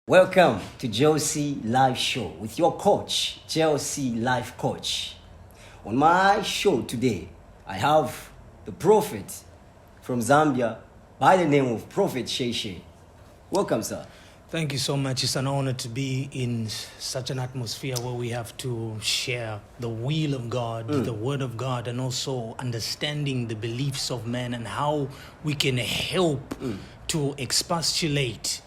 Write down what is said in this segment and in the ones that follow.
Welcome to Sheyshey Live Show with your coach, Sheyshey Life Coach. On my show today, I have the prophet from Zambia by the name of Prophet Sheyshey. Welcome, sir. Thank you so much. It's an honor to be in such an atmosphere where we have to share the will of God, the word of God, and also understanding the beliefs of men and how we can help to expostulate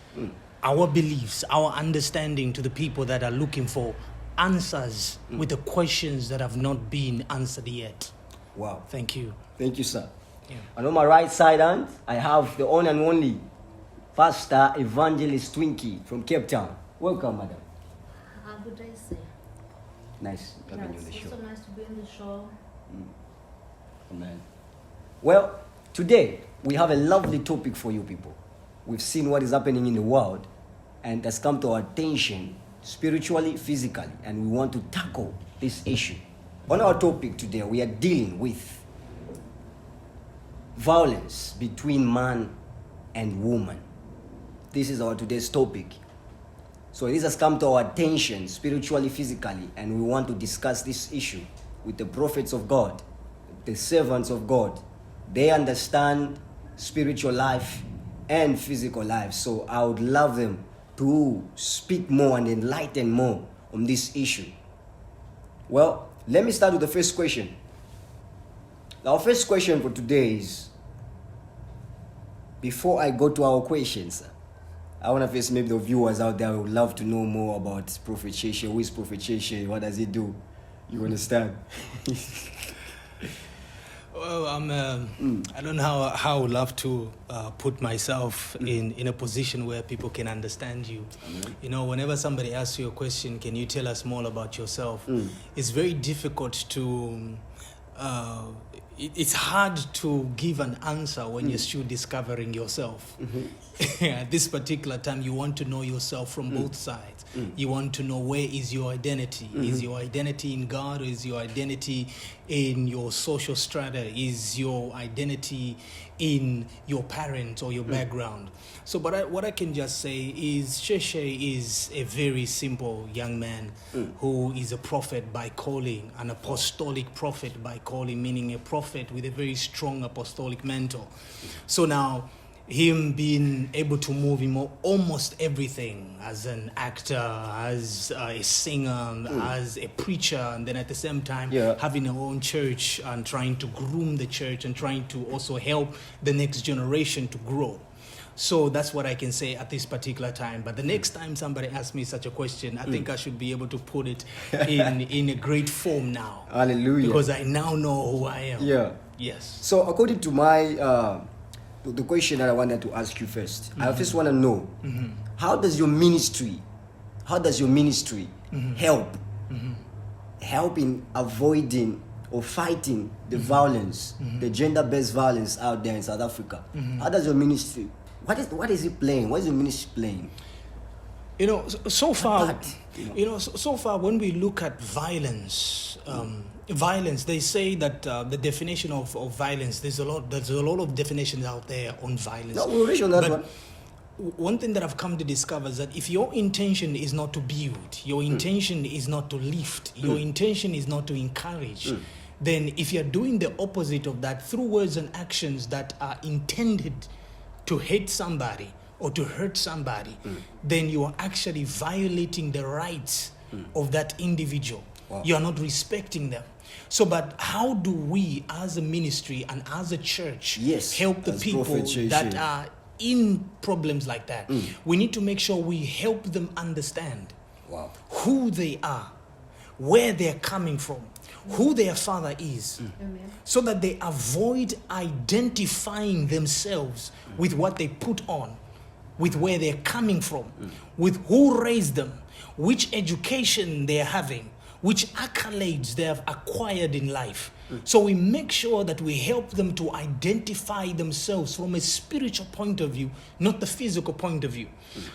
our beliefs, our understanding to the people that are looking for answers with the questions that have not been answered yet. Wow. Thank you. Thank you, sir. Yeah. And on my right side hand, I have the one and only Pastor Evangelist Twinky from Cape Town. Welcome, madam. Good day, sir. Nice having you on the It's show. also nice to be on the show. Amen. Well, today we have a lovely topic for you people. We've seen what is happening in the world, and it has come to our attention spiritually, physically, and we want to tackle this issue. On our topic today, we are dealing with violence between man and woman. This is our today's topic. So this has come to our attention spiritually, physically, and we want to discuss this issue with the prophets of God, the servants of God. They understand spiritual life and physical life. So I would love them to speak more and enlighten more on this issue. Well, let me start with the first question. Our first question for today is, before I go to our questions, I want to face maybe the viewers out there who would love to know more about Prophet Sheyshey. Who is Prophet Sheyshey? What does he do? You understand? Well, I don't know how I would love to put myself in a position where people can understand you. You know, whenever somebody asks you a question, can you tell us more about yourself? It's very difficult to, it's hard to give an answer when you're still discovering yourself. At this particular time, you want to know yourself from both sides. You want to know, where is your identity? Is your identity in God, or is your identity in your social strata? Is your identity in your parents or your background? So, but what I can just say is Sheyshey is a very simple young man who is a prophet by calling, an apostolic prophet by calling, meaning a prophet with a very strong apostolic mantle. So now, him being able to move in almost everything, as an actor, as a singer, as a preacher, and then at the same time having our own church and trying to groom the church and trying to also help the next generation to grow. So that's what I can say at this particular time. But the next time somebody asks me such a question, I think I should be able to put it in a great form now. Hallelujah. Because I now know who I am. Yeah. Yes. So according to my the question that I wanted to ask you first, I first want to know, how does your ministry help in avoiding or fighting the violence, the gender-based violence out there in South Africa? How does your ministry, what is it playing? What is your ministry playing? You know, so far, so far when we look at violence, violence, they say that the definition of violence, there's a lot of definitions out there on violence. No, we'll reach on that but one. One thing that I've come to discover is that if your intention is not to build, your intention is not to lift, your intention is not to encourage, then if you're doing the opposite of that through words and actions that are intended to hate somebody or to hurt somebody, then you are actually violating the rights of that individual. Wow. You are not respecting them. So, but how do we as a ministry and as a church help the people that are in problems like that? We need to make sure we help them understand who they are, where they're coming from, who their father is, so that they avoid identifying themselves with what they put on, with where they're coming from, with who raised them, which education they're having, which accolades they have acquired in life. So we make sure that we help them to identify themselves from a spiritual point of view, not the physical point of view.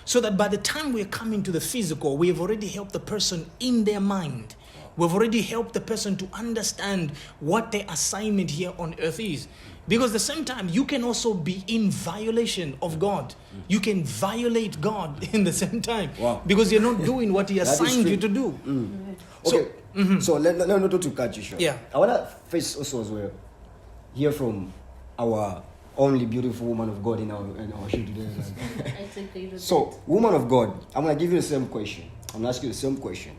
So that by the time we're coming to the physical, we have already helped the person in their mind. We've already helped the person to understand what their assignment here on earth is. Because at the same time, you can also be in violation of God. You can violate God in the same time. Wow. Because you're not doing what He assigned you to do. Okay, so let me not to cut you short. Yeah. I want to first also as well hear from our only beautiful woman of God in our show today. I take the So, woman of God, I'm going to give you the same question. I'm going to ask you the same question.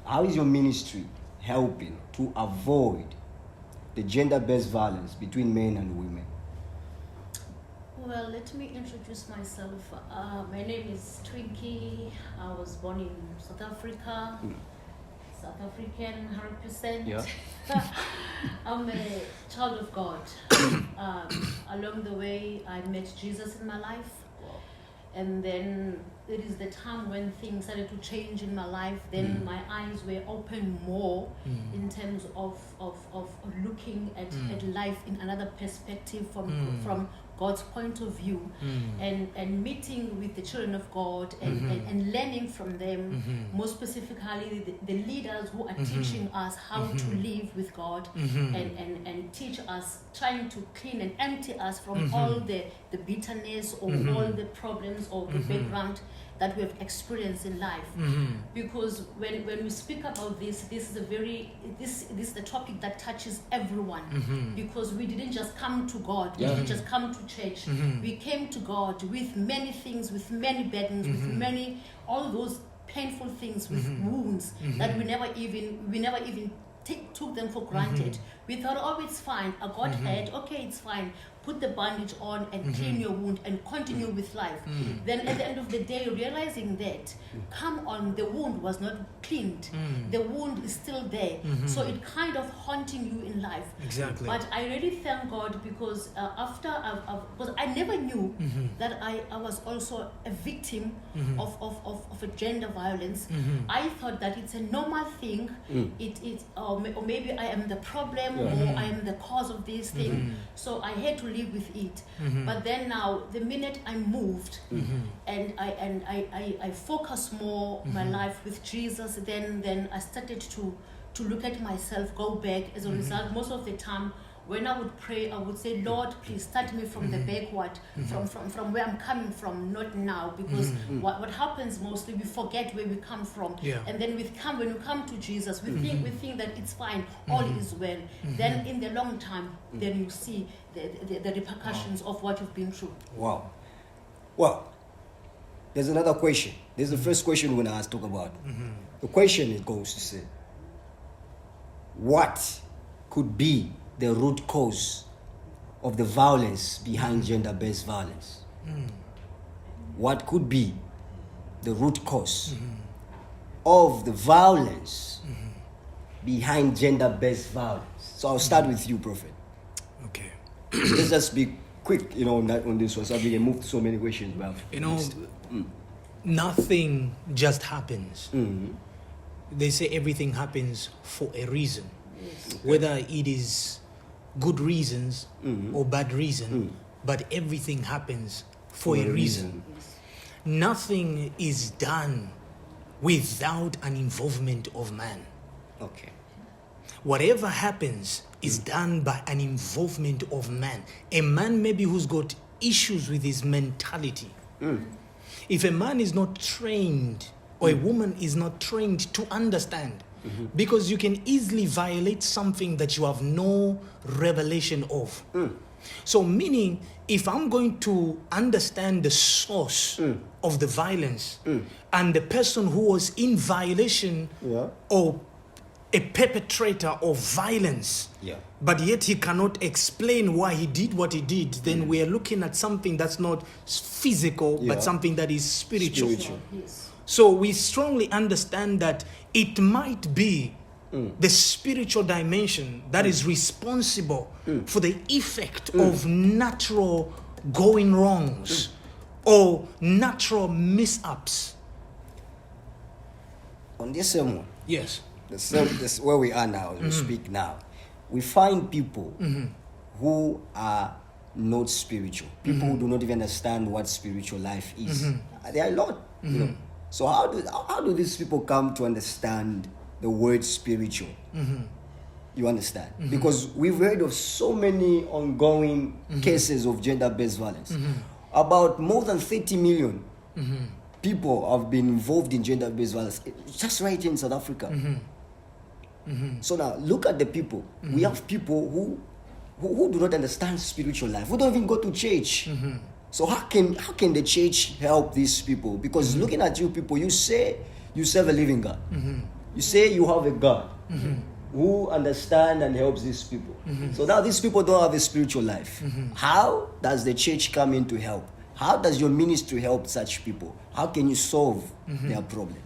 How is your ministry helping to avoid the gender-based violence between men and women? Well, let me introduce myself. My name is Twinky. I was born in South Africa. South African, 100%. Yeah. I'm a child of God. Along the way, I met Jesus in my life. And then it is the time when things started to change in my life. Then my eyes were opened more in terms of looking at life in another perspective from God's point of view, and meeting with the children of God and learning from them, more specifically the leaders who are teaching us how to live with God and teach us, trying to clean and empty us from all the bitterness or all the problems or the background that we have experienced in life. Because when we speak about this is the topic that touches everyone. Because we didn't just come to God, we didn't just come to church. We came to God with many things, with many burdens, with many all those painful things, with wounds that we never even took them for granted. We thought, oh, it's fine. I got hurt. Okay, it's fine. Put the bandage on and clean your wound and continue with life. Then at the end of the day, realizing that, come on, the wound was not cleaned. The wound is still there. So it kind of haunting you in life. Exactly. But I really thank God because after because I never knew that I was also a victim of a gender violence. I thought that it's a normal thing. Or maybe I am the problem or I am the cause of this thing. So I had to live with it. But then now, the minute I moved and I focus more my life with Jesus, then I started to look at myself, go back. As a result, most of the time when I would pray, I would say, Lord, please start me from the backward, from where I'm coming from, not now. Because what happens mostly, we forget where we come from. And then when we come to Jesus, we think that it's fine, all is well. Then in the long time, then you see the repercussions of what you've been through. Wow. Well, there's another question. There's the first question we're going to talk about. The question it goes to say, what could be the root cause of the violence behind gender-based violence? What could be the root cause of the violence behind gender-based violence? So I'll start with you, Prophet. Okay. Let's just be quick, on this one, so we can move to so many questions. Nothing just happens. They say everything happens for a reason. Whether it is good reasons or bad reason, but everything happens for a reason. Nothing is done without an involvement of man. Okay. Whatever happens is done by an involvement of man. A man maybe who's got issues with his mentality. If a man is not trained or a woman is not trained to understand, because you can easily violate something that you have no revelation of. So meaning, if I'm going to understand the source of the violence and the person who was in violation or a perpetrator of violence, but yet he cannot explain why he did what he did, then we are looking at something that's not physical, but something that is spiritual. So we strongly understand that it might be the spiritual dimension that is responsible for the effect of natural going wrongs or natural mishaps. On this same one, Yes. This where we are now, as we speak now, we find people who are not spiritual. People who do not even understand what spiritual life is. There are a lot, you know. So how do these people come to understand the word spiritual? You understand? Because we've heard of so many ongoing cases of gender-based violence. About more than 30 million people have been involved in gender-based violence, just right here in South Africa. So now, look at the people. We have people who do not understand spiritual life, who don't even go to church. So how can the church help these people? Because looking at you people, you say you serve a living God. You say you have a God who understands and helps these people. So now these people don't have a spiritual life. How does the church come in to help? How does your ministry help such people? How can you solve their problems?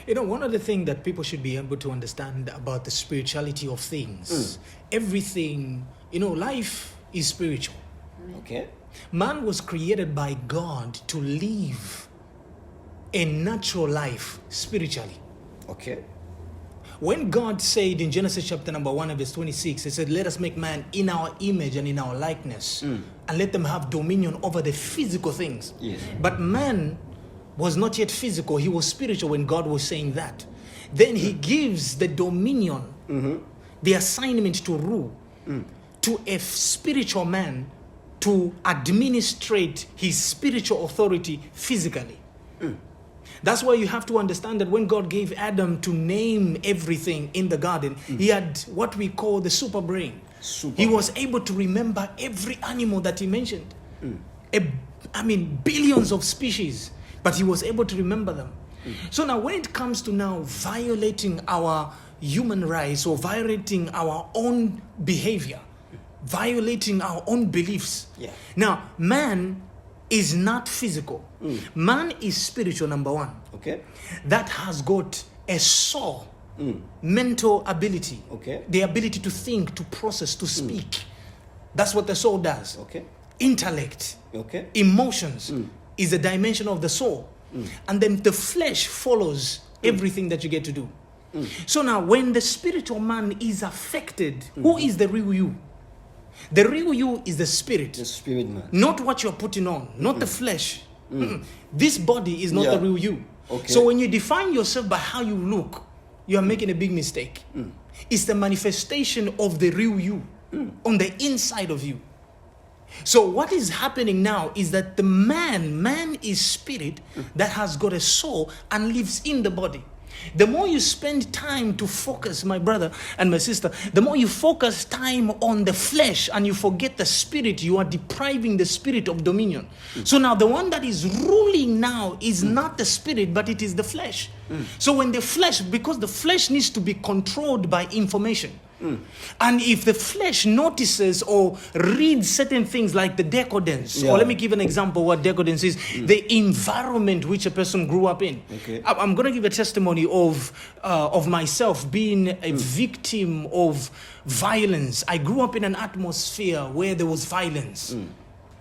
You know, one of the things that people should be able to understand about the spirituality of things, everything, you know, life is spiritual. Okay. Man was created by God to live a natural life spiritually. Okay. When God said in Genesis chapter number 1 and verse 26, he said, let us make man in our image and in our likeness, and let them have dominion over the physical things. Yes. But man was not yet physical, he was spiritual when God was saying that. Then he gives the dominion, the assignment to rule, to a spiritual man to administrate his spiritual authority physically. That's why you have to understand that when God gave Adam to name everything in the garden, he had what we call the super brain. He was able to remember every animal that he mentioned. Billions of species, but he was able to remember them. So now when it comes to now violating our human rights or violating our own behavior, violating our own beliefs. Now, man is not physical. Man is spiritual, number one. Okay. That has got a soul, mental ability, the ability to think, to process, to speak. That's what the soul does. Okay. Intellect, okay. Emotions is a dimension of the soul. And then the flesh follows everything that you get to do. So now, when the spiritual man is affected, who is the real you? The real you is the spirit. The spirit man. Not what you're putting on, not the flesh. This body is not the real you. Okay. So when you define yourself by how you look, you are making a big mistake. It's the manifestation of the real you on the inside of you. So what is happening now is that the man is spirit that has got a soul and lives in the body. The more you spend time to focus, my brother and my sister, the more you focus time on the flesh and you forget the spirit, you are depriving the spirit of dominion. So now the one that is ruling now is not the spirit, but it is the flesh. So when the flesh, because the flesh needs to be controlled by information. And if the flesh notices or reads certain things like the decadence, or let me give an example what decadence is, the environment which a person grew up in. Okay. I'm going to give a testimony of myself being a victim of violence. I grew up in an atmosphere where there was violence.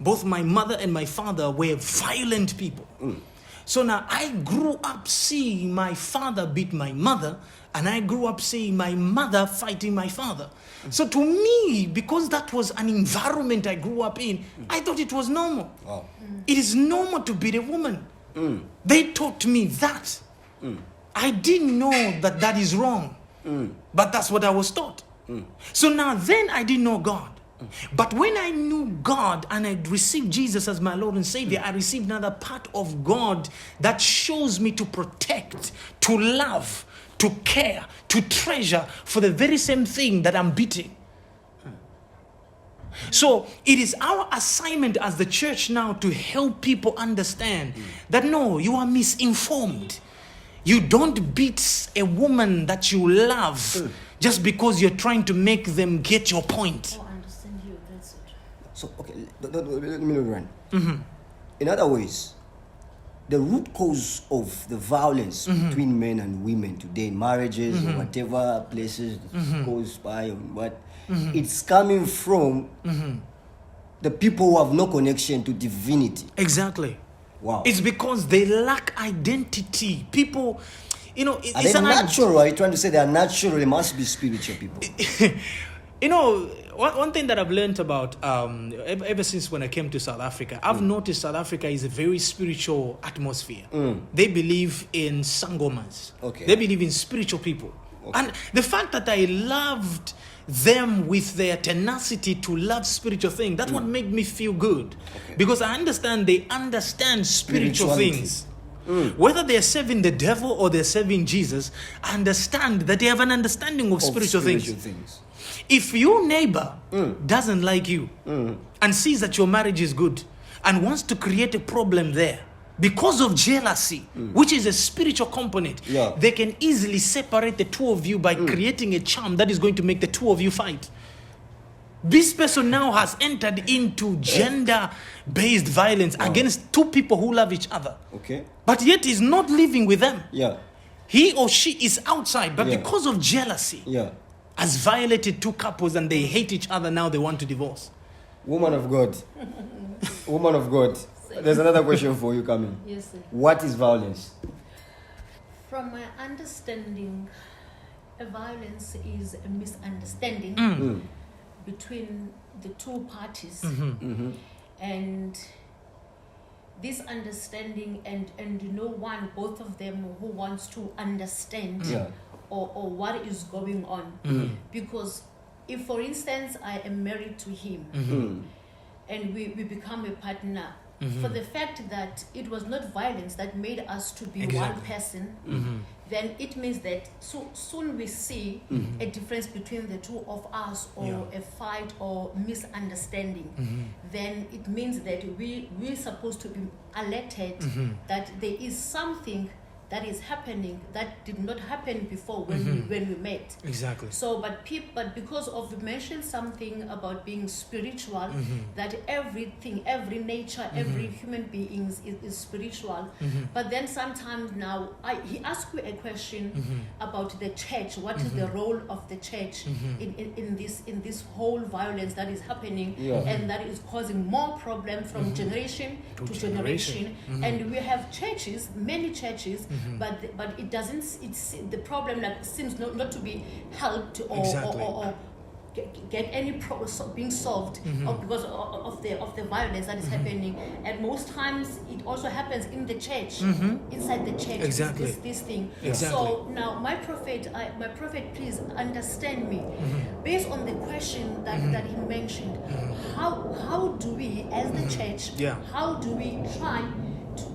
Both my mother and my father were violent people. So now I grew up seeing my father beat my mother, and I grew up seeing my mother fighting my father. So to me, because that was an environment I grew up in, I thought it was normal. Wow. It is normal to beat a woman. They taught me that. I didn't know that that is wrong. But that's what I was taught. So now then I didn't know God. But when I knew God and I received Jesus as my Lord and Savior, I received another part of God that shows me to protect, to love, to care, to treasure for the very same thing that I'm beating. So it is our assignment as the church now to help people understand that no, you are misinformed. You don't beat a woman that you love just because you're trying to make them get your point. Oh, I understand you. That's it. So, okay, let me run. In other words, the root cause of the violence between men and women today in marriages or whatever places goes by or what, it's coming from the people who have no connection to divinity. Exactly. Wow. It's because they lack identity. People, You know, Are it's they an natural? Are you trying to say they are natural? They must be spiritual people. You know, one thing that I've learned about ever since when I came to South Africa, I've noticed South Africa is a very spiritual atmosphere. They believe in sangomas. Okay. They believe in spiritual people. Okay. And the fact that I loved them with their tenacity to love spiritual things, that's what made me feel good. Okay. Because I understand they understand spiritual Spirituality. things. Whether they're serving the devil or they're serving Jesus, I understand that they have an understanding of spiritual things. If your neighbor doesn't like you and sees that your marriage is good and wants to create a problem there because of jealousy, which is a spiritual component, they can easily separate the two of you by creating a charm that is going to make the two of you fight. This person now has entered into gender-based violence against two people who love each other. Okay. But yet is not living with them. Yeah. He or she is outside, but because of jealousy, has violated two couples and they hate each other. Now they want to divorce. Woman of God. Woman of God. There's another question for you coming. Yes, sir. What is violence? From my understanding, a violence is a misunderstanding between the two parties. And this understanding and no one, both of them who wants to understand or what is going on. Because if, for instance, I am married to him and we become a partner, for the fact that it was not violence that made us to be one person, then it means that soon we see a difference between the two of us, or a fight or misunderstanding. Then it means that we're supposed to be alerted that there is something that is happening that did not happen before when we met. Exactly. So, but because of you mentioned something about being spiritual, that everything, every nature, every human being is spiritual. But then sometimes now, he asked you a question about the church. What is the role of the church in this whole violence that is happening, and that is causing more problem from generation to generation. And we have churches, many churches, but it doesn't. It's the problem that seems not to be helped or get any being solved because of the violence that is happening. And most times it also happens in the church, inside the church. Exactly. This thing. Exactly. So now, my prophet, please understand me. Based on the question that he mentioned, how do we, as the church, how do we try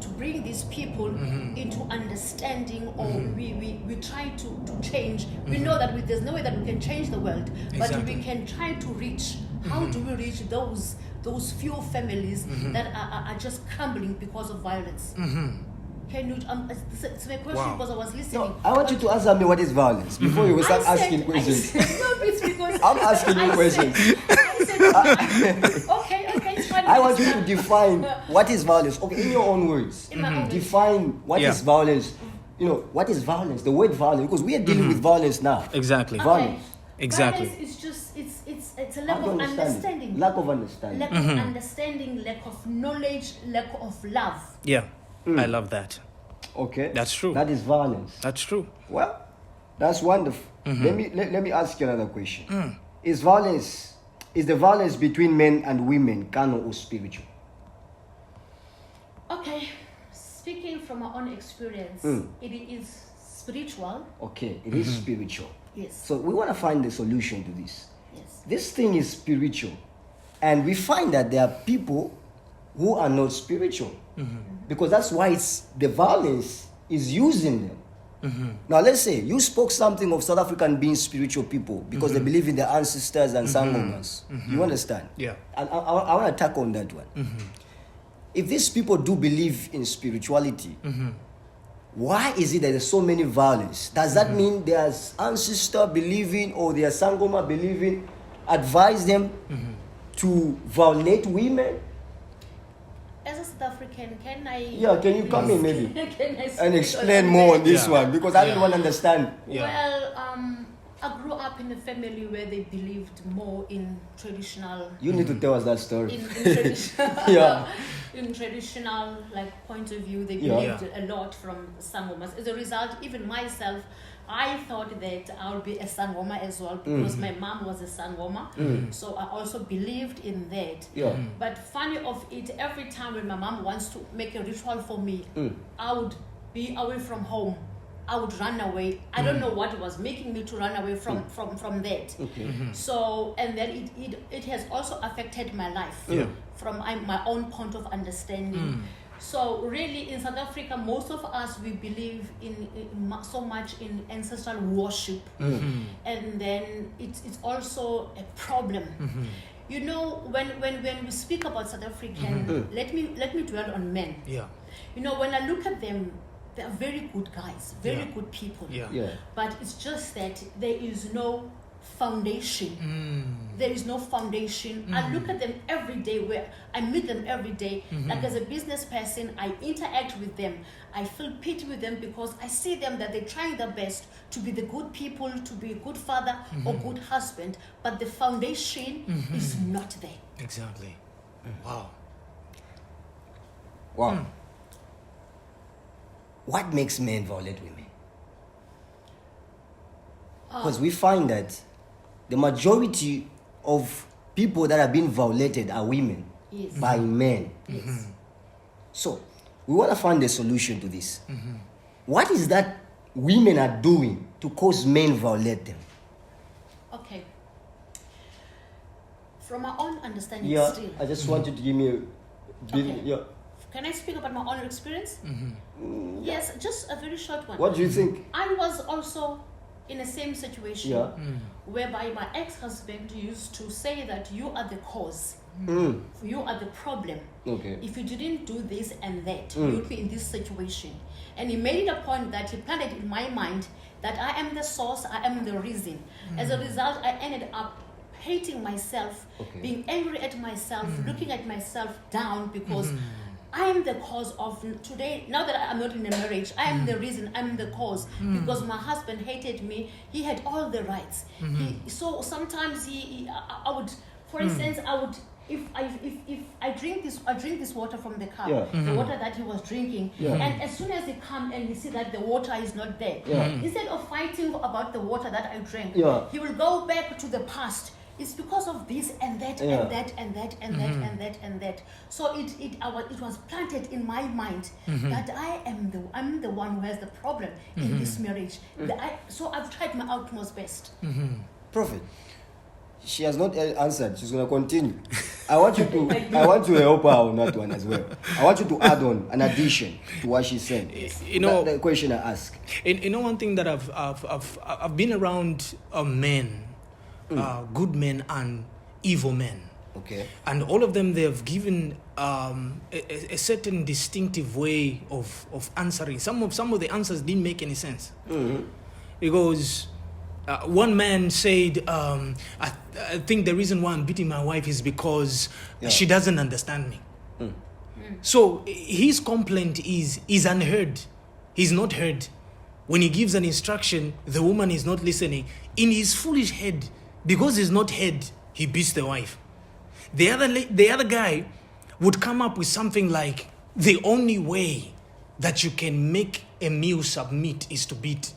to bring these people into understanding, or we try to change? We know that there's no way that we can change the world, but we can try to reach. How do we reach those few families that are just crumbling because of violence? Can you? It's my question because I was listening. No, I want you to answer me what is violence before you start asking questions. No, it's because I'm asking you questions. Okay, it's fine. I want you to define what is violence. Okay, in your own words. In my own words. Define what is violence. You know, what is violence? The word violence, because we are dealing with violence now. Exactly. Violence. Exactly. Violence is just it's a How lack to of understand understanding. it? Lack of understanding. Lack of understanding, lack of knowledge, lack of love. Yeah. I love that. Okay. That's true. That is violence. That's true. Well, that's wonderful. Let me ask you another question. Is the violence between men and women carnal or spiritual? Okay, speaking from my own experience, it is spiritual. Okay, it is spiritual. Yes. So we want to find the solution to this. Yes. This thing is spiritual. And we find that there are people who are not spiritual. Because that's why the violence is using them. Now let's say you spoke something of South African being spiritual people because they believe in their ancestors and sangomas. You understand? Yeah. And I want to attack on that one. If these people do believe in spirituality, why is it that there's so many violence? Does that mean their ancestor believing or their sangoma believing advise them to violate women? As a South African, can I? Yeah, can you come in maybe Can I and explain more on this Yeah. one, because I don't want to understand. Yeah. Well, I grew up in a family where they believed more in traditional. You need to tell us that story. In traditional. Yeah. in traditional point of view, they Yeah. believed a lot from sangomas. As a result, even myself, I thought that I'll be a sangoma as well because my mom was a sangoma. So I also believed in that. Yeah. But funny of it, every time when my mom wants to make a ritual for me, I would be away from home. I would run away. I don't know what was making me to run away from that. Okay. So, and then it has also affected my life from my own point of understanding. So really in South Africa, most of us, we believe in so much in ancestral worship. And then it's also a problem. You know, when we speak about South African, let me dwell on men. Yeah. You know, when I look at them, they are very good guys, very good people. Yeah. Yeah. But it's just that there is no foundation. There is no foundation. I look at them every day, where I meet them every day. Like as a business person, I interact with them. I feel pity with them because I see them that they're trying their best to be the good people, to be a good father or good husband, but the foundation is not there. Exactly. Wow. Wow. What makes men violate women? Because we find that the majority of people that are being violated are women Yes. by men. Yes. So we want to find a solution to this. What is that women are doing to cause men violate them? Okay. From my own understanding Yeah, still. I just want you to give me a bit. Okay. Yeah. Can I speak about my own experience? Yes, just a very short one. What do you think? I was also in the same situation Yeah. whereby my ex-husband used to say that you are the cause, you are the problem. Okay. If you didn't do this and that, you would be in this situation. And he made it a point that he planted in my mind that I am the source, I am the reason. As a result, I ended up hating myself, being angry at myself, looking at myself down because I am the cause of today. Now that I'm not in a marriage, I am the reason, I'm the cause. Because my husband hated me, he had all the rights. So sometimes I would, for instance, I would, if I drink this water from the cup, the water that he was drinking, and as soon as he come and he see that the water is not there, instead of fighting about the water that I drank, he will go back to the past. It's because of this and that and that and that and that and that and that. So it was planted in my mind that I'm the one who has the problem in this marriage. So I've tried my utmost best. Prophet, she has not answered. She's gonna continue. I want to help her on that one as well. I want you to add on an addition to what she said. You know, the question I asked. You know, one thing that I've been around men. Good men and evil men. Okay. And all of them, they have given a certain distinctive way of answering. Some of the answers didn't make any sense. Because one man said, I think the reason why I'm beating my wife is because she doesn't understand me. So his complaint is unheard. He's not heard. When he gives an instruction, the woman is not listening. In his foolish head, because he's not heard, he beats the wife. The other guy would come up with something like, the only way that you can make a meal submit is to beat.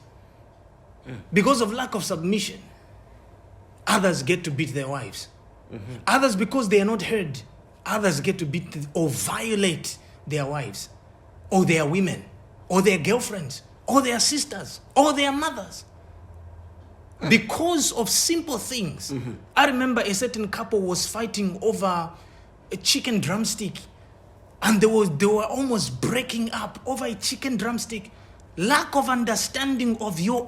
Because of lack of submission, others get to beat their wives. Others, because they are not heard, others get to beat or violate their wives, or their women, or their girlfriends, or their sisters, or their mothers. Because of simple things. I remember a certain couple was fighting over a chicken drumstick, and they were almost breaking up over a chicken drumstick. Lack of understanding of your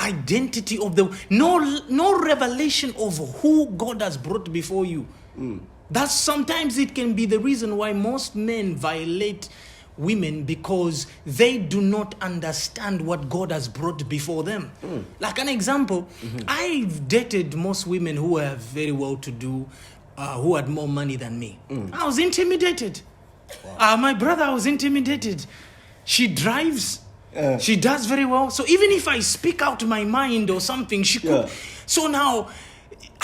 identity of no revelation of who God has brought before you. That's sometimes it can be the reason why most men violate women, because they do not understand what God has brought before them. Like an example, I've dated most women who were very well-to-do, who had more money than me. I was intimidated. My brother, I was intimidated. She drives. She does very well. So even if I speak out my mind or something, she could. So now,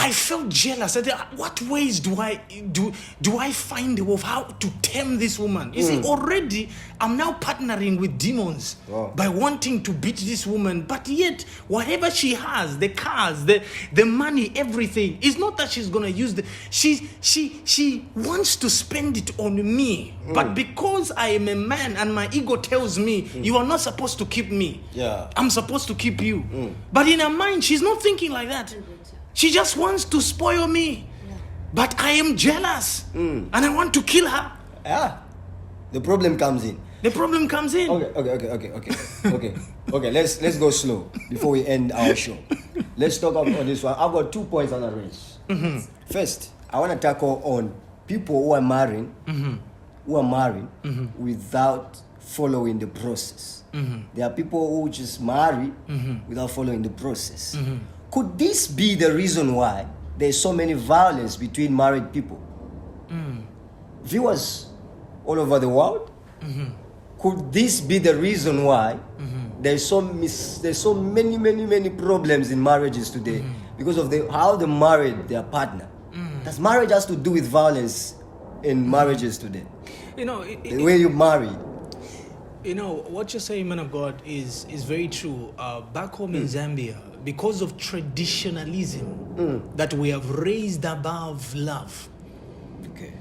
I felt jealous. I said, what ways do I find of how to tame this woman? You see, already I'm now partnering with demons by wanting to beat this woman. But yet, whatever she has, the cars, the money, everything, it's not that she's gonna use she wants to spend it on me. But because I am a man and my ego tells me, you are not supposed to keep me. Yeah. I'm supposed to keep you. But in her mind, she's not thinking like that. She just wants to spoil me. Yeah. But I am jealous. And I want to kill her. Yeah. The problem comes in. Okay, let's go slow before we end our show. Let's talk about this one. I've got 2 points on the race. First, I want to tackle on people who are marrying, without following the process. There are people who just marry without following the process. Could this be the reason why there's so many violence between married people? Viewers all over the world, could this be the reason why there's so many problems in marriages today because of how they married their partner? Does marriage has to do with violence in marriages today? You know, the way you marry. You know, what you're saying, man of God, is very true. Back home in Zambia, because of traditionalism that we have raised above love. Okay.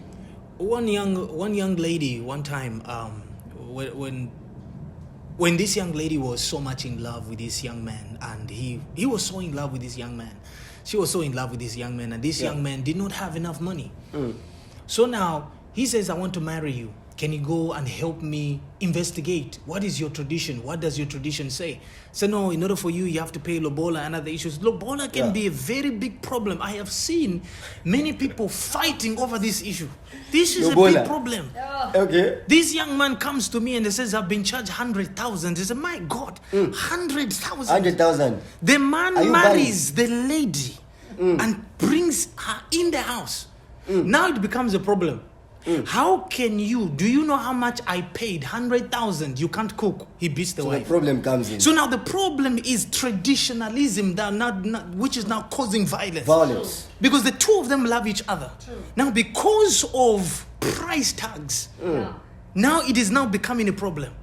One young lady, one time, when this young lady was so much in love with this young man, and he was so in love with this young man, she was so in love with this young man, and this young man did not have enough money. So now he says, I want to marry you. Can you go and help me investigate? What is your tradition? What does your tradition say? So no, in order for you, you have to pay lobola and other issues. Lobola can be a very big problem. I have seen many people fighting over this issue. This is lobola. A big problem. Okay. This young man comes to me and he says, I've been charged 100,000. He said, my God, 100,000. 100,000. The man marries the lady and brings her in the house. Now it becomes a problem. How can you? Do you know how much I paid? 100,000. You can't cook. He beats the wife. The problem comes in. So now the problem is traditionalism which is now causing violence. Because the two of them love each other. Now because of price tags, now it is now becoming a problem.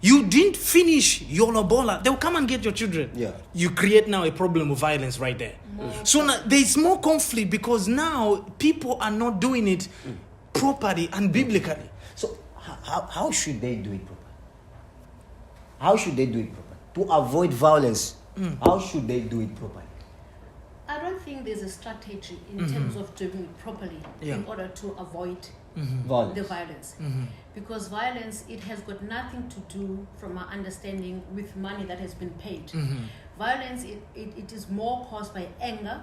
You didn't finish your lobola. They'll come and get your children. Yeah. You create now a problem of violence right there. So now there's more conflict because now people are not doing it properly and biblically. So how should they do it properly? How should they do it properly? To avoid violence, how should they do it properly? I don't think there's a strategy in terms of doing it properly in order to avoid the violence. Because violence, it has got nothing to do, from our understanding, with money that has been paid. Violence, it is more caused by anger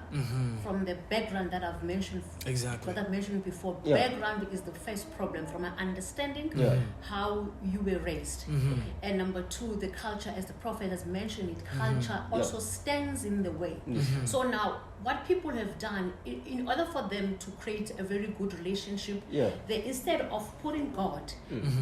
from the background that I've mentioned. Exactly. What I've mentioned before. Background is the first problem, from an understanding how you were raised. And number two, the culture, as the prophet has mentioned it, culture also stands in the way. So now, what people have done, in order for them to create a very good relationship, they, instead of putting God,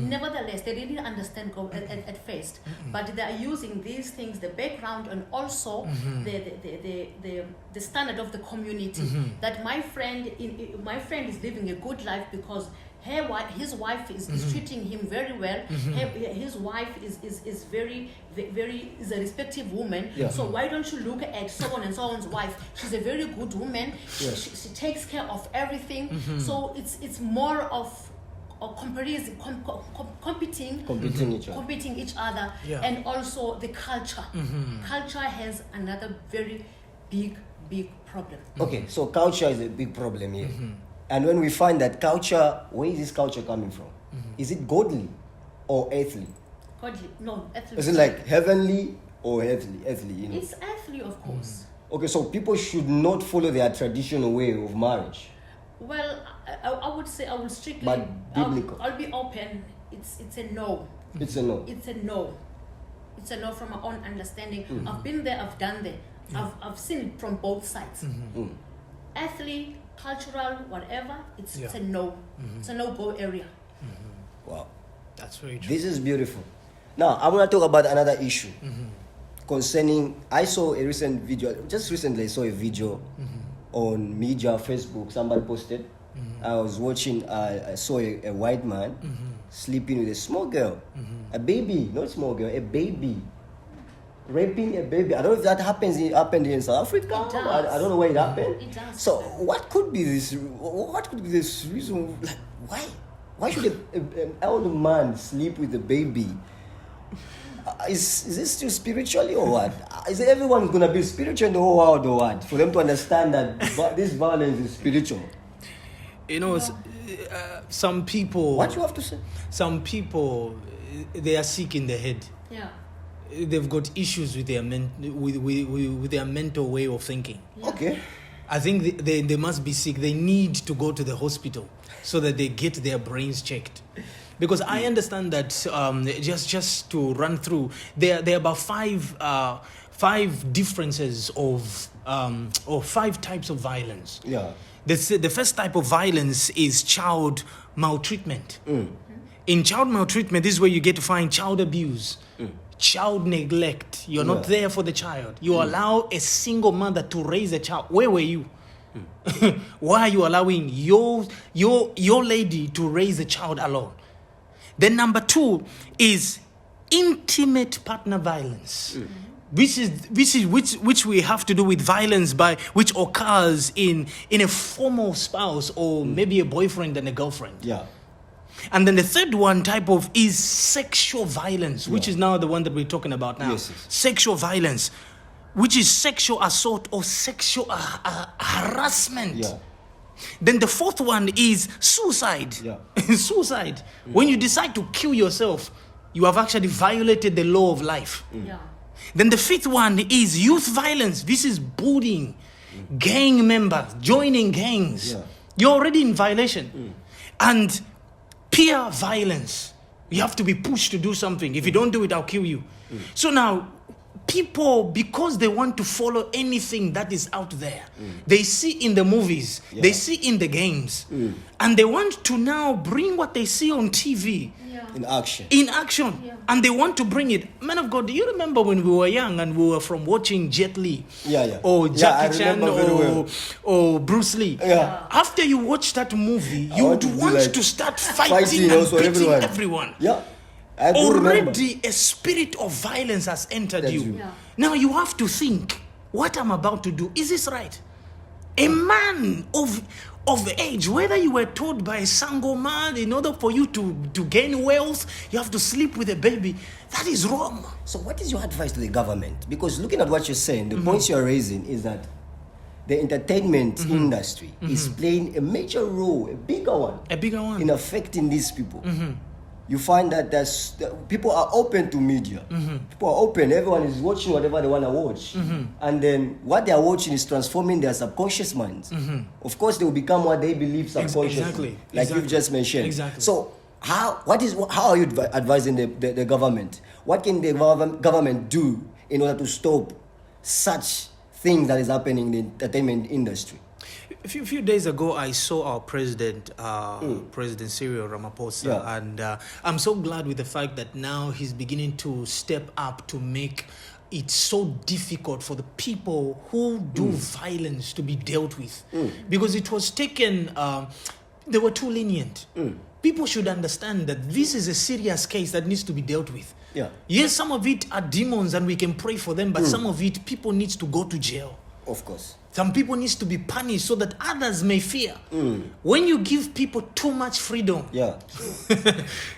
nevertheless, they didn't understand God at first, but they are using these things, the background, and also the standard of the community. That my friend is living a good life because his wife is treating him very well. His wife is very is a respective woman. So why don't you look at so on and so on's wife? She's a very good woman. She takes care of everything. So it's more of competing each other, and also the culture. Culture has another very big problem. Okay, so culture is a big problem here. And when we find that culture, where is this culture coming from? Is it godly or earthly? Godly, no, earthly. Is it like heavenly or earthly? You know? It's earthly, of course. Okay, so people should not follow their traditional way of marriage. Well, I would say I will strictly. But biblical. I'll be open. It's a no. It's a no. It's a no. It's a no from my own understanding. I've been there. I've done there. I've seen it from both sides. Earthly, cultural, whatever. It's a no. It's a no-go area. Wow, that's very true. This is beautiful. Now I want to talk about another issue concerning. I saw a recent video. Just recently, I saw a video on media, Facebook, somebody posted. I was watching, I saw a white man sleeping with a small girl, a baby, not small girl, a baby, raping a baby. I don't know if that happened in South Africa. I don't know where it happened. It does. So what could be this? What could be this reason? Like, why should an elder man sleep with a baby? Is this still spiritually or what? Is everyone gonna be spiritual in the whole world or what? For them to understand that this violence is spiritual. You know, some people. What you have to say? Some people, they are sick in the head. Yeah. They've got issues with their with their mental way of thinking. Yeah. Okay. I think they must be sick. They need to go to the hospital so that they get their brains checked. Because I understand that just to run through, there are about five differences of or 5 types of violence. Yeah. The first type of violence is child maltreatment. In child maltreatment, this is where you get to find child abuse, child neglect. You're not there for the child. You allow a single mother to raise a child. Where were you? Why are you allowing your lady to raise a child alone? Then number 2 is intimate partner violence. Which we have to do with violence which occurs in a formal spouse or maybe a boyfriend and a girlfriend. Yeah. And then the third one type of is sexual violence, which is now the one that we're talking about now. Yes. Sexual violence, which is sexual assault or sexual harassment. Yeah. Then the fourth one is suicide. Yeah. Suicide. When you decide to kill yourself, you have actually violated the law of life. Yeah. Then the fifth one is youth violence. This is bullying, gang members, joining gangs. Yeah. You're already in violation. And peer violence. You have to be pushed to do something. If you don't do it, I'll kill you. So now, people, because they want to follow anything that is out there, they see in the movies, they see in the games, and they want to now bring what they see on TV In action. Yeah. and they want to bring it. Man of God, do you remember when we were young and we were from watching Jet Li or Jackie Chan or Bruce Lee? Yeah. After you watch that movie, you would want to start fighting and also beating everyone. Yeah. I do remember. Already a spirit of violence has entered That's you. true. Yeah. Now you have to think, what I'm about to do, is this right? A man of age, whether you were told by a single man, in order for you to gain wealth, you have to sleep with a baby, that is wrong. So what is your advice to the government? Because looking at what you're saying, the points you're raising is that the entertainment industry is playing a major role, a bigger one, in affecting these people. You find that people are open to media. People are open. Everyone is watching whatever they want to watch. And then what they are watching is transforming their subconscious minds. Of course, they will become what they believe subconsciously. Like you've just mentioned. Exactly. So how are you advising the government? What can the government do in order to stop such things that is happening in the entertainment industry? A few days ago, I saw our president, President Cyril Ramaphosa, and I'm so glad with the fact that now he's beginning to step up to make it so difficult for the people who do violence to be dealt with. Because it was taken, they were too lenient. People should understand that this is a serious case that needs to be dealt with. Yeah. Yes, some of it are demons and we can pray for them, but some of it, people need to go to jail. Of course. Some people need to be punished so that others may fear. When you give people too much freedom,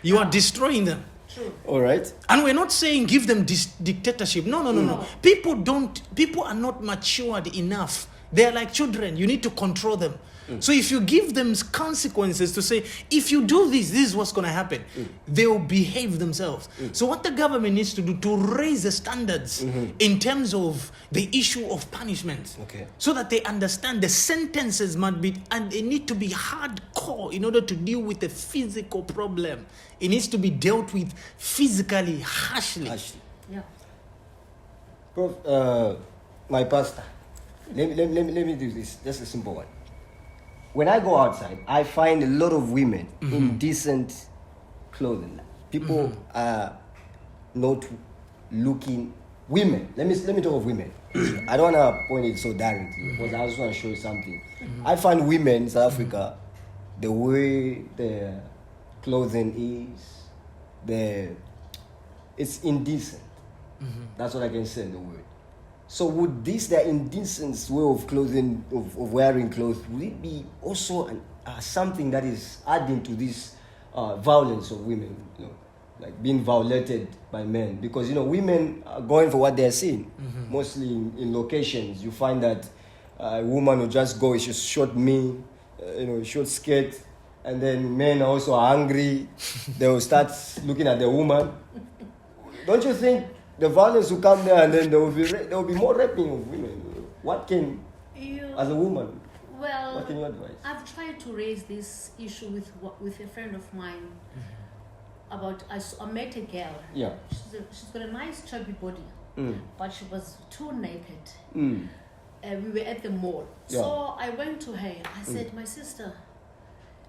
you are destroying them. True. All right. And we're not saying give them dictatorship. No. People are not matured enough. They're like children. You need to control them. So if you give them consequences to say, if you do this, this is what's going to happen, they'll behave themselves. So what the government needs to do to raise the standards in terms of the issue of punishment, so that they understand the sentences must be, and they need to be hardcore in order to deal with the physical problem. It needs to be dealt with physically, harshly. Yeah. Prof, my pastor, let me do this. Just a simple one. When I go outside, I find a lot of women in decent clothing. People are not looking women. Let me talk of women. I don't want to point it so directly because I just want to show you something. I find women in South Africa, the way their clothing is, it's indecent. That's what I can say in the word. So would this their indecent way of clothing, of wearing clothes, would it be also something that is adding to this violence of women, like being violated by men? Because women are going for what they're seeing. Mostly in locations, you find that a woman will just go, she short me, short skirt, and then men also are angry. They will start looking at the woman. Don't you think the violence will come there, and then there will be more raping of women? What can as a woman? Well, what can you advise? I've tried to raise this issue with a friend of mine. About I met a girl. Yeah. She's got a nice chubby body, but she was too naked. We were at the mall. Yeah. So I went to her. I said, my sister,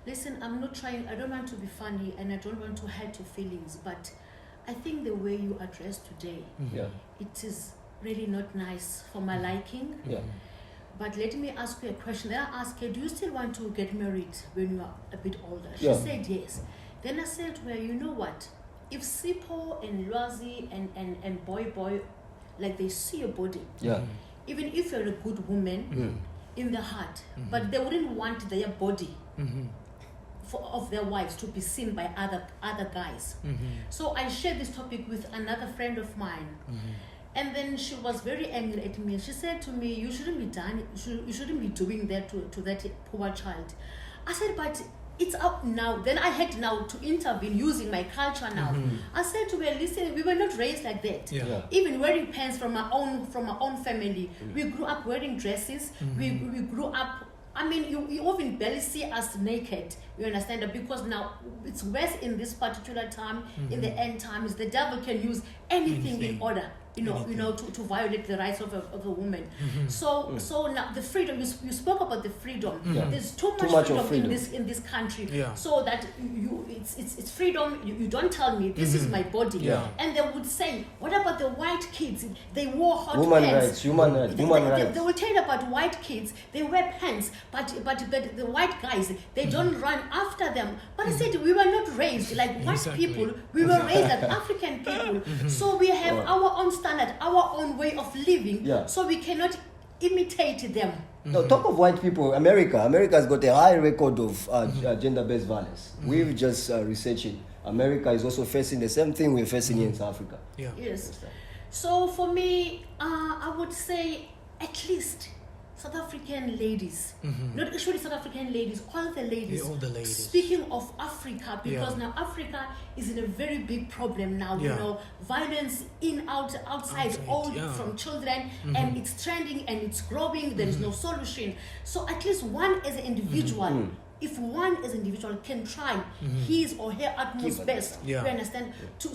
listen, I don't want to be funny and I don't want to hurt your feelings, but I think the way you are dressed today, it is really not nice for my liking. Yeah. But let me ask you a question. Then I asked her, do you still want to get married when you are a bit older? She said yes. Then I said to her, you know what? If Sipho and Lwazi and Boy, like they see your body, even if you're a good woman in the heart, but they wouldn't want their body of their wives to be seen by other guys. So I shared this topic with another friend of mine. And then she was very angry at me. She said to me, you shouldn't be doing that to that poor child. I said, but it's up now. Then I had now to intervene using my culture now. I said to her, listen, we were not raised like that. Even wearing pants from our own family. We grew up wearing dresses. We grew up, I mean, you even barely see us naked. You understand that? Because now it's worse in this particular time, in the end times, the devil can use anything in order. To violate the rights of a woman. So now the freedom, you spoke about the freedom. There's too much freedom in this country. So that it's freedom. You don't tell me this is my body. And they would say, what about the white kids? They wore hot pants. Human rights. They will tell you about white kids. They wear pants, but the white guys, they don't run after them. But I said we were not raised like white people. We were raised as African people. So we have our own standard, our own way of living, so we cannot imitate them. No, talk of white people, America's got a high record of gender-based violence. We've just researching. America is also facing the same thing we're facing here in South Africa. Yes. So for me, I would say at least South African ladies, not actually South African ladies, all the ladies. All the ladies. Speaking of Africa, because now Africa is in a very big problem now. Violence outside, from children, and it's trending and it's growing. There is no solution. So at least one as an individual. If one as an individual can try his or her utmost best, you understand, to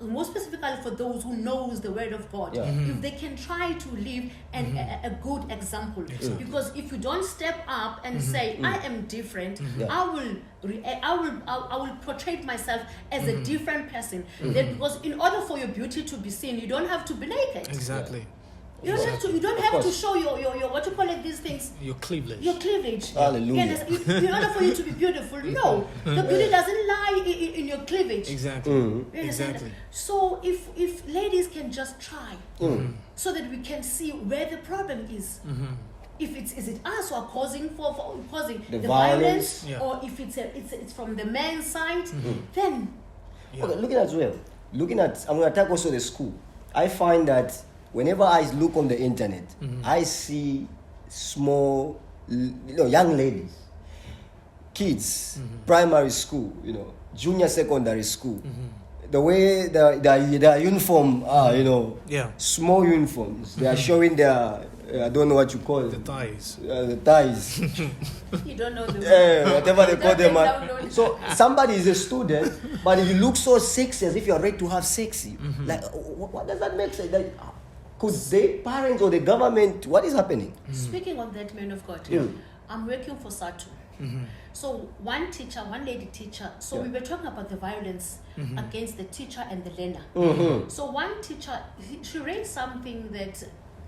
more specifically for those who knows the word of God, if they can try to live a good example, because if you don't step up and say I am different, I will portray myself as a different person. Then, because in order for your beauty to be seen, you don't have to be naked. Exactly. You don't have to show your what you call it, these things. Your cleavage. Hallelujah. In order for you to be beautiful, no, the beauty doesn't lie in your cleavage. Exactly. Exactly. So if ladies can just try, so that we can see where the problem is. If is it us who are causing the violence, or if it's from the man's side, then. Okay, looking at I'm going to attack also the school. I find that whenever I look on the internet, I see small, young ladies, kids, primary school, junior secondary school. The way their uniform are, small uniforms. They are showing their, I don't know what you call it. The thighs. The thighs. You don't know the whatever they call them. So somebody is a student, but you look so sexy as if you're ready to have sexy. Like, what does that make sense? Like, could the parents or the government, what is happening? Speaking of that, man of God, I'm working for SATU. So one lady teacher. So we were talking about the violence against the teacher and the learner. So one teacher, she raised something that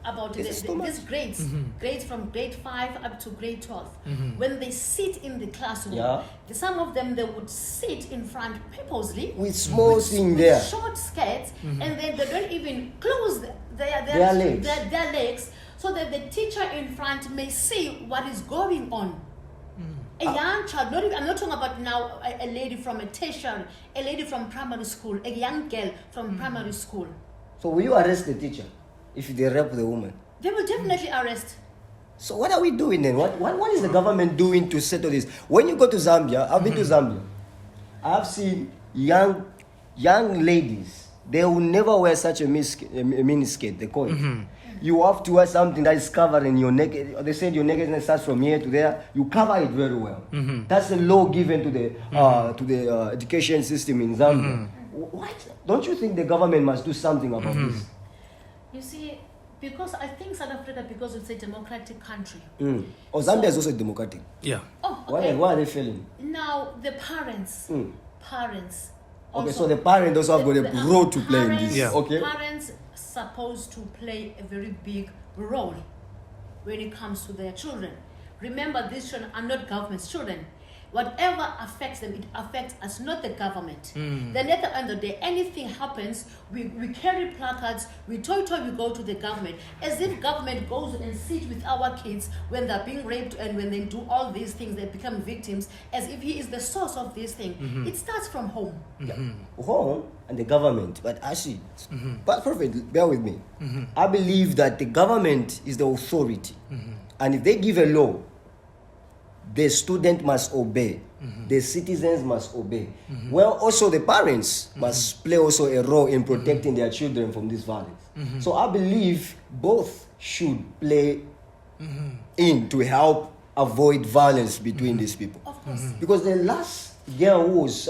about these grades from grade 5 up to grade 12. When they sit in the classroom, some of them, they would sit in front purposely with small thing there, short skirts, and then they don't even close their legs, so that the teacher in front may see what is going on. A young child, I'm not talking about now a lady from a tertiary, a lady from primary school, a young girl from primary school. So will you arrest the teacher if they rape the woman? They will definitely arrest. So what are we doing then? What is the government doing to settle this? When you go to Zambia, I've been to Zambia. I've seen young ladies. They will never wear such a miniskirt. They call it. You have to wear something that is covering your neck. They said your nakedness starts from here to there. You cover it very well. That's the law given to the education system in Zambia. What? Don't you think the government must do something about this? You see, because I think South Africa, because it's a democratic country. Oh, Zambia is also democratic. Yeah. Oh, okay. Why are they failing? Now the parents. Okay, so the parents also have got a role to play in this. Yeah. Okay. Parents supposed to play a very big role when it comes to their children. Remember, these children are not government's children. Whatever affects them, it affects us, not the government. Then at the end of the day, anything happens, we carry placards, we we go to the government, as if government goes and sits with our kids when they're being raped and when they do all these things, they become victims, as if he is the source of this thing. It starts from home. Home and the government, but actually, but Prophet, bear with me. I believe that the government is the authority, and if they give a law, the student must obey. The citizens must obey. Well, also the parents must play also a role in protecting their children from this violence. So I believe both should play in to help avoid violence between these people. Of course. Because the last girl who was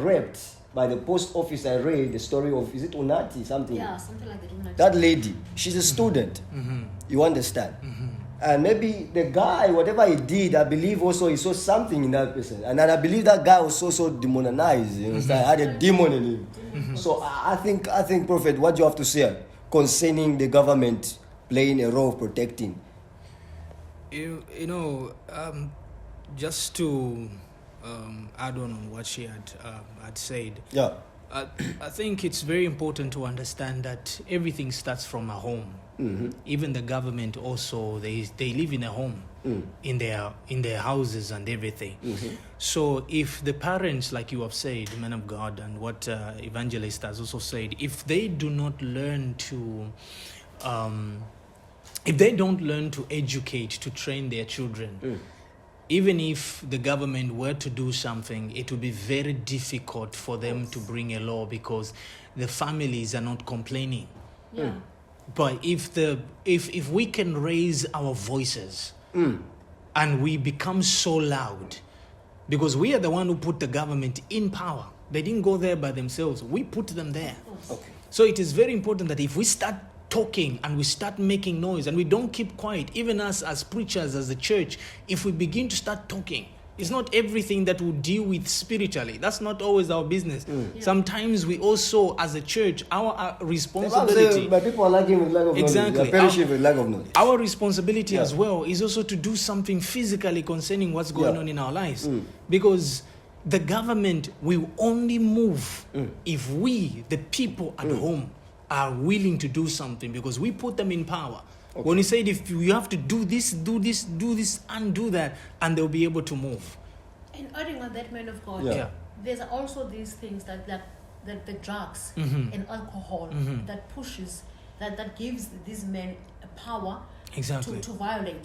raped by the post office, I read the story of, is it Unati, something? Yeah, something like that. Unati. That lady, she's a student. You understand? And maybe the guy, whatever he did, I believe also he saw something in that person. And then I believe that guy was also demonized. You understand? Had a demon in him. So I think, Prophet, what you have to say concerning the government playing a role of protecting? You know, just to add on what she had said. Yeah. I think it's very important to understand that everything starts from a home. Even the government also, they live in a home, in their houses and everything. So if the parents, like you have said, man of God, and what Evangelist has also said, if they do not learn to educate, to train their children, even if the government were to do something, it would be very difficult for them to bring a law because the families are not complaining. Yeah. But if we can raise our voices and we become so loud, because we are the one who put the government in power. They didn't go there by themselves. We put them there. Okay. So it is very important that if we start talking and we start making noise and we don't keep quiet, even us as preachers, as a church, if we begin to start talking, it's not everything that we deal with spiritually. That's not always our business. Sometimes we also, as a church, our responsibility. But people are lacking with lack of knowledge. Exactly. They are perishing with lack of knowledge. Our responsibility as well is also to do something physically concerning what's going on in our lives. Because the government will only move if we, the people at home, are willing to do something, because we put them in power. Okay. When he said, if you have to do this, and do that, and they'll be able to move. And adding on that, man of God, there's also these things that the drugs and alcohol that pushes, that gives these men a power to violate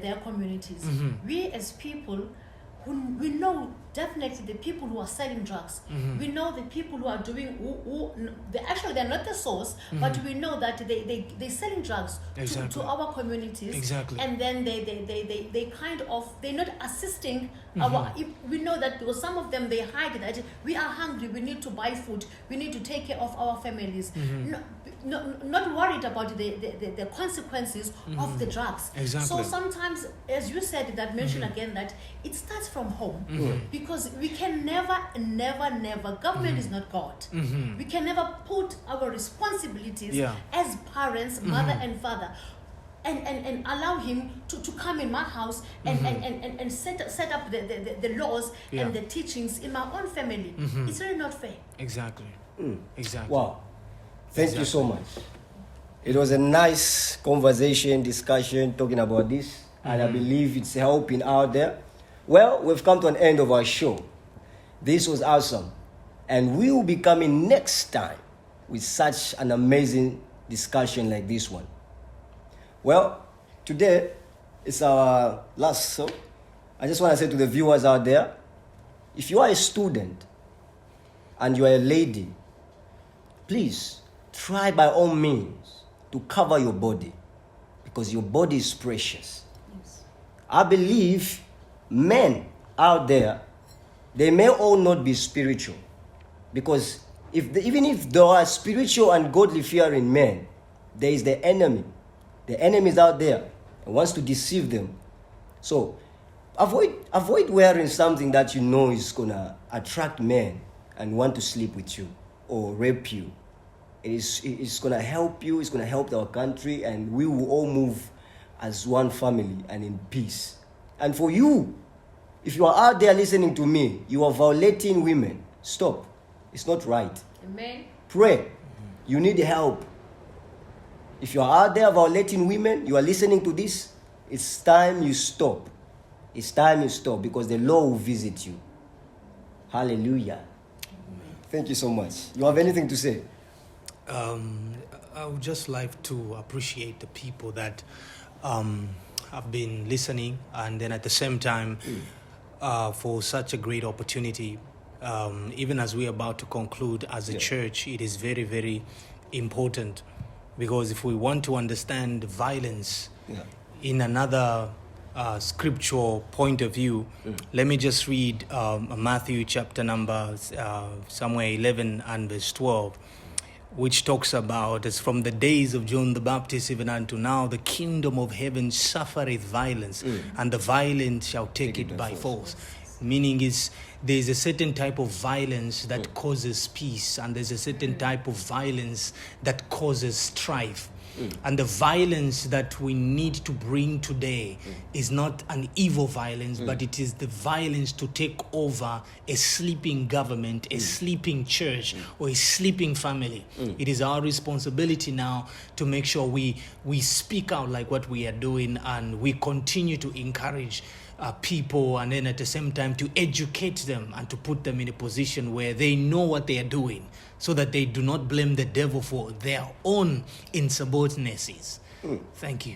their communities. We as people, we know definitely the people who are selling drugs. We know the people who are doing, they're not the source, but we know that they're selling drugs to our communities. Exactly. And then they kind of, they're not assisting we know that because some of them, they hide that we are hungry, we need to buy food, we need to take care of our families. Not worried about the consequences of the drugs. Exactly. So sometimes, as you said, that mention again, that it starts from home. Because we can never, government is not God. We can never put our responsibilities as parents, mother and father, and allow him to come in my house and set up the laws and the teachings in my own family. It's really not fair. Exactly. Exactly. Wow. Thank you so much. It was a nice conversation, discussion, talking about this. And I believe it's helping out there. Well, we've come to an end of our show. This was awesome. And we will be coming next time with such an amazing discussion like this one. Well, today is our last show. I just want to say to the viewers out there, if you are a student and you are a lady, please try by all means to cover your body, because your body is precious. Yes. I believe men out there, they may all not be spiritual, because even if there are spiritual and godly fearing men, there is the enemy. The enemy is out there and wants to deceive them. So avoid wearing something that you know is gonna attract men and want to sleep with you or rape you. It's gonna help you, it's gonna help our country, and we will all move as one family and in peace. And for you, if you are out there listening to me, you are violating women, stop. It's not right. Amen. Pray. You need help. If you are out there violating women, you are listening to this, it's time you stop. It's time you stop, because the Lord will visit you. Hallelujah. Thank you so much. You have anything to say? I would just like to appreciate the people that have been listening, and then at the same time for such a great opportunity. Even as we are about to conclude as a church, it is very, very important, because if we want to understand violence in another scriptural point of view, let me just read Matthew chapter number somewhere 11 and verse 12, which talks about, as from the days of John the Baptist even unto now, the kingdom of heaven suffereth violence, and the violent shall take it by force. Meaning is, there's a certain type of violence that causes peace, and there's a certain type of violence that causes strife. And the violence that we need to bring today is not an evil violence, but it is the violence to take over a sleeping government, a sleeping church, or a sleeping family. It is our responsibility now to make sure we speak out like what we are doing, and we continue to encourage people, and then at the same time to educate them and to put them in a position where they know what they are doing, so that they do not blame the devil for their own insubordinacies. Thank you.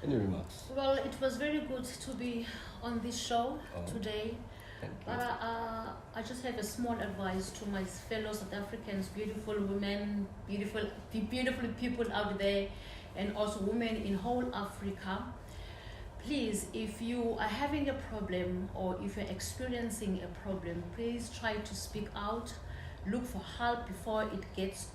Any remarks? Well, it was very good to be on this show today. But I just have a small advice to my fellow South Africans, beautiful women, beautiful people out there, and also women in whole Africa. Please, if you are having a problem, or if you're experiencing a problem, please try to speak out. Look for help before it gets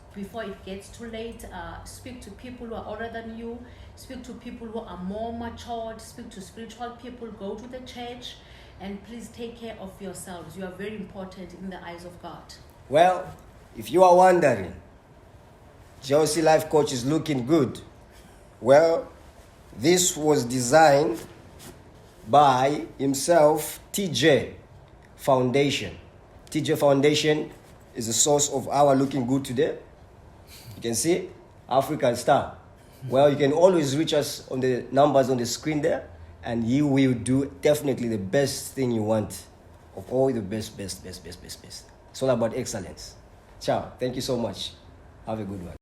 too late. Speak to people who are older than you. Speak to people who are more matured. Speak to spiritual people. Go to the church, and please take care of yourselves. You are very important in the eyes of God. Well, if you are wondering, Sheyshey Life Coach is looking good. Well, this was designed by himself, TJ Foundation. TJ Foundation is the source of our looking good today. You can see African Star. Well, you can always reach us on the numbers on the screen there, and you will do definitely the best thing you want, of all the best. It's all about excellence. Ciao. Thank you so much. Have a good one.